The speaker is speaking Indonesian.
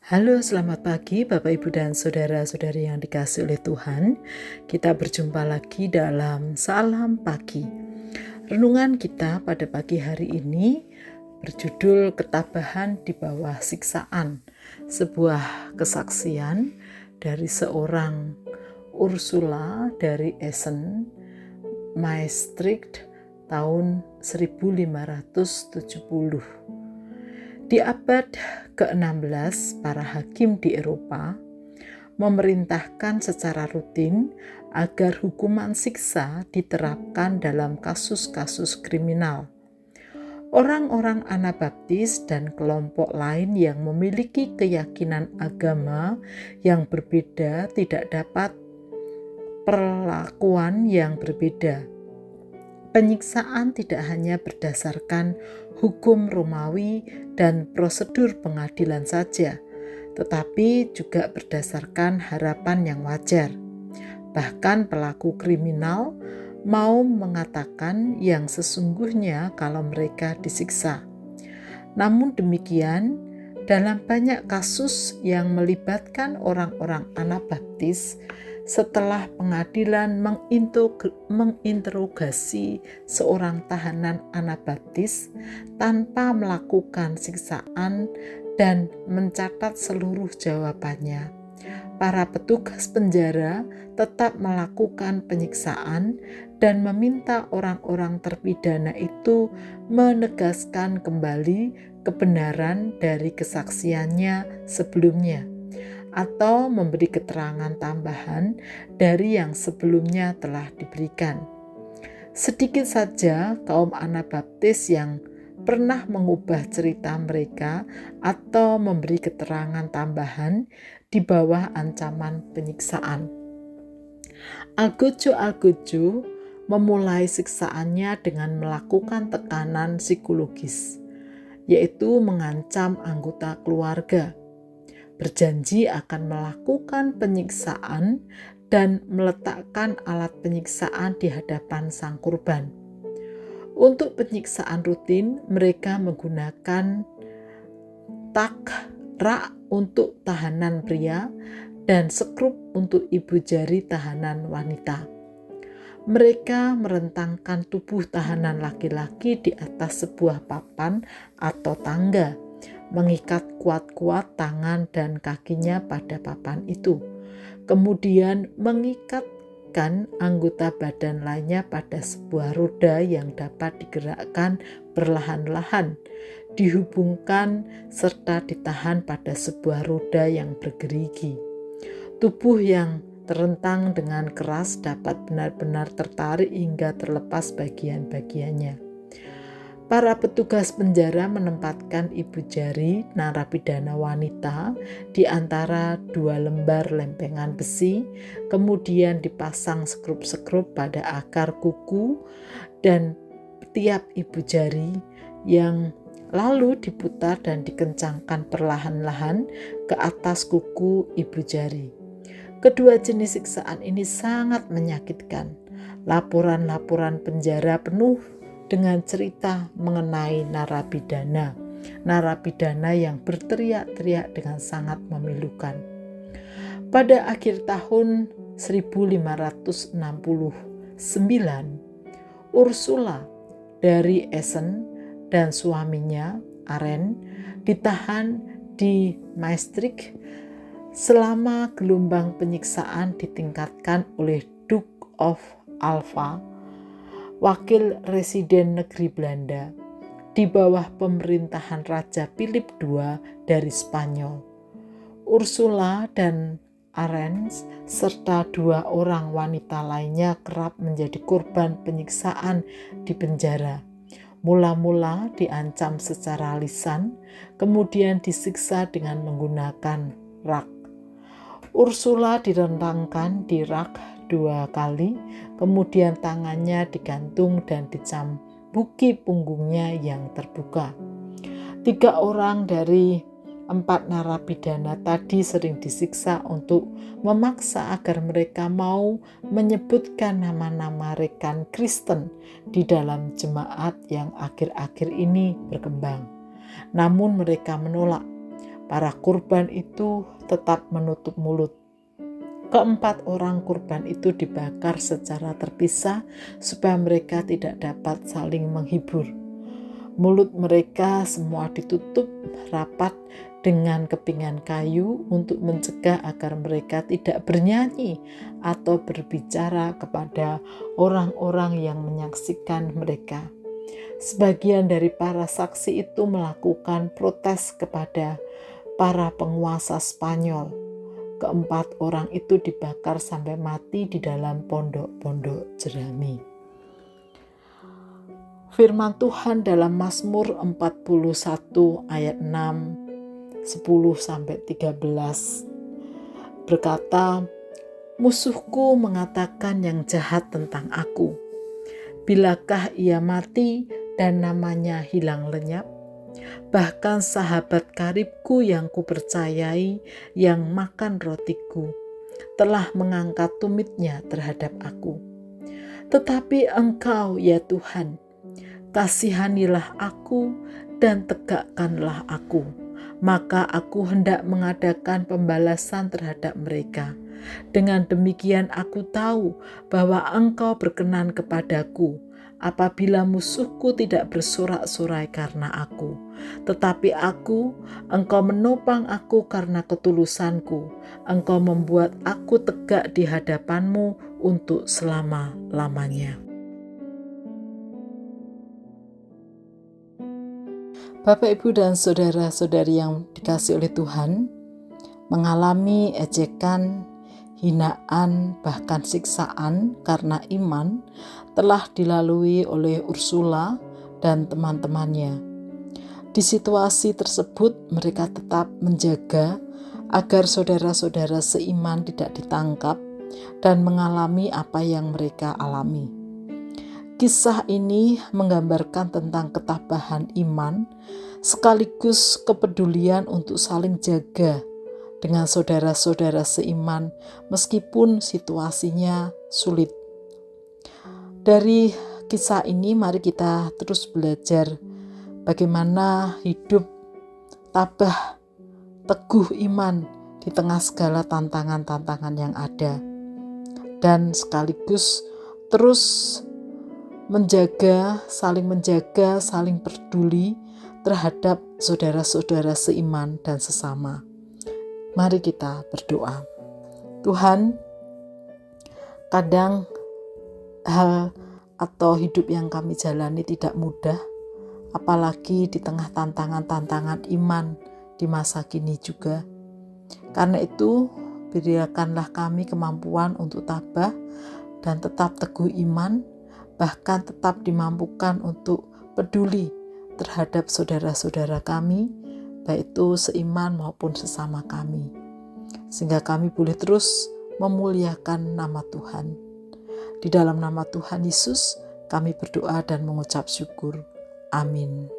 Halo, selamat pagi Bapak, Ibu, dan Saudara-saudari yang dikasihi oleh Tuhan. Kita berjumpa lagi dalam Salam Pagi. Renungan kita pada pagi hari ini berjudul Ketabahan di Bawah Siksaan. Sebuah kesaksian dari seorang Ursula dari Essen, Maastricht tahun 1570. Di abad ke-16, para hakim di Eropa memerintahkan secara rutin agar hukuman siksa diterapkan dalam kasus-kasus kriminal. Orang-orang Anabaptis dan kelompok lain yang memiliki keyakinan agama yang berbeda tidak dapat perlakuan yang berbeda. Penyiksaan tidak hanya berdasarkan hukum Romawi dan prosedur pengadilan saja, tetapi juga berdasarkan harapan yang wajar. Bahkan pelaku kriminal mau mengatakan yang sesungguhnya kalau mereka disiksa. Namun demikian, dalam banyak kasus yang melibatkan orang-orang Anabaptis, setelah pengadilan menginterogasi seorang tahanan Anabaptis tanpa melakukan siksaan dan mencatat seluruh jawabannya, para petugas penjara tetap melakukan penyiksaan dan meminta orang-orang terpidana itu menegaskan kembali kebenaran dari kesaksiannya sebelumnya, atau memberi keterangan tambahan dari yang sebelumnya telah diberikan. Sedikit saja kaum Anabaptis yang pernah mengubah cerita mereka atau memberi keterangan tambahan di bawah ancaman penyiksaan. Algojo memulai siksaannya dengan melakukan tekanan psikologis, yaitu mengancam anggota keluarga, berjanji akan melakukan penyiksaan dan meletakkan alat penyiksaan di hadapan sang korban. Untuk penyiksaan rutin, mereka menggunakan rak untuk tahanan pria dan sekrup untuk ibu jari tahanan wanita. Mereka merentangkan tubuh tahanan laki-laki di atas sebuah papan atau tangga, mengikat kuat-kuat tangan dan kakinya pada papan itu, kemudian mengikatkan anggota badan lainnya pada sebuah roda yang dapat digerakkan perlahan-lahan, dihubungkan serta ditahan pada sebuah roda yang bergerigi. Tubuh yang terentang dengan keras dapat benar-benar tertarik hingga terlepas bagian-bagiannya. Para petugas penjara menempatkan ibu jari narapidana wanita di antara dua lembar lempengan besi, kemudian dipasang sekrup-sekrup pada akar kuku dan tiap ibu jari, yang lalu diputar dan dikencangkan perlahan-lahan ke atas kuku ibu jari. Kedua jenis siksaan ini sangat menyakitkan. Laporan-laporan penjara penuh dengan cerita mengenai narapidana yang berteriak-teriak dengan sangat memilukan. Pada akhir tahun 1569, Ursula dari Essen dan suaminya Aren ditahan di Maastricht selama gelombang penyiksaan ditingkatkan oleh Duke of Alva, wakil residen negeri Belanda, di bawah pemerintahan Raja Philip II dari Spanyol. Ursula dan Arens serta dua orang wanita lainnya kerap menjadi korban penyiksaan di penjara. Mula-mula diancam secara lisan, kemudian disiksa dengan menggunakan rak. Ursula direntangkan di rak 2 kali, kemudian tangannya digantung dan dicambuki punggungnya yang terbuka. 3 orang dari 4 narapidana tadi sering disiksa untuk memaksa agar mereka mau menyebutkan nama-nama rekan Kristen di dalam jemaat yang akhir-akhir ini berkembang. Namun mereka menolak. Para kurban itu tetap menutup mulut. Keempat orang kurban itu dibakar secara terpisah supaya mereka tidak dapat saling menghibur. Mulut mereka semua ditutup rapat dengan kepingan kayu untuk mencegah agar mereka tidak bernyanyi atau berbicara kepada orang-orang yang menyaksikan mereka. Sebagian dari para saksi itu melakukan protes kepada para penguasa Spanyol. Keempat orang itu dibakar sampai mati di dalam pondok-pondok jerami. Firman Tuhan dalam Mazmur 41 ayat 6, 10-13 berkata, "Musuhku mengatakan yang jahat tentang aku. Bilakah ia mati dan namanya hilang lenyap? Bahkan sahabat karibku yang kupercayai, yang makan rotiku, telah mengangkat tumitnya terhadap aku. Tetapi Engkau, ya Tuhan, kasihanilah aku dan tegakkanlah aku. Maka aku hendak mengadakan pembalasan terhadap mereka. Dengan demikian aku tahu bahwa Engkau berkenan kepadaku, apabila musuhku tidak bersorak-sorai karena aku. Tetapi Engkau menopang aku karena ketulusanku. Engkau membuat aku tegak di hadapanmu untuk selama-lamanya." Bapak, Ibu, dan saudara-saudari yang dikasihi oleh Tuhan, mengalami ejekan, hinaan, bahkan siksaan karena iman telah dilalui oleh Ursula dan teman-temannya. Di situasi tersebut mereka tetap menjaga agar saudara-saudara seiman tidak ditangkap dan mengalami apa yang mereka alami. Kisah ini menggambarkan tentang ketabahan iman sekaligus kepedulian untuk saling jaga dengan saudara-saudara seiman meskipun situasinya sulit. Dari kisah ini mari kita terus belajar bagaimana hidup tabah, teguh iman di tengah segala tantangan-tantangan yang ada, dan sekaligus terus menjaga, saling peduli terhadap saudara-saudara seiman dan sesama. Mari kita berdoa. Tuhan, kadang hal atau hidup yang kami jalani tidak mudah, apalagi di tengah tantangan-tantangan iman di masa kini juga. Karena itu, berikanlah kami kemampuan untuk tabah dan tetap teguh iman, bahkan tetap dimampukan untuk peduli terhadap saudara-saudara kami, baik itu seiman maupun sesama kami, sehingga kami boleh terus memuliakan nama Tuhan. Di dalam nama Tuhan Yesus kami berdoa dan mengucap syukur. Amin.